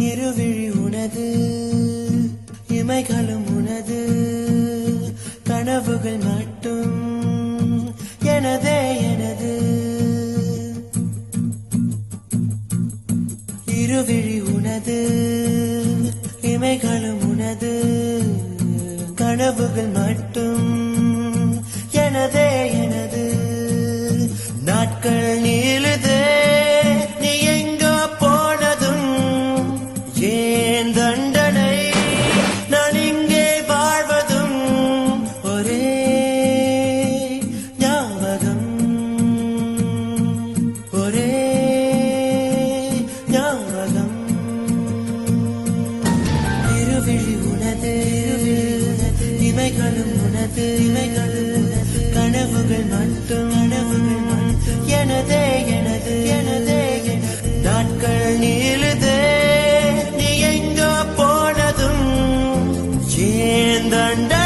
இருவிழி உனது, இமைகளும் உனது, கனவுகள் மட்டும் எனதே எனது. இருவிழி உனது, இமைகளும் உனது, கனவுகள் மட்டும் எனதே எனது. நாட்கள் நீளுதே, நீ எங்கோ போனதும் ஏன் தண்டனை, நான் இங்கே வாழ்வதும் ஒரே ஞாபகம், ஒரே ஞாபகம். இருவிழி உனது, இமைகளும் உனது, கனவுகள் மட்டும் எனதே எனது, எனதே எனது. நாட்கள் நீளுதே, நீ எங்கோ போனதும் ஏன் தண்டனை.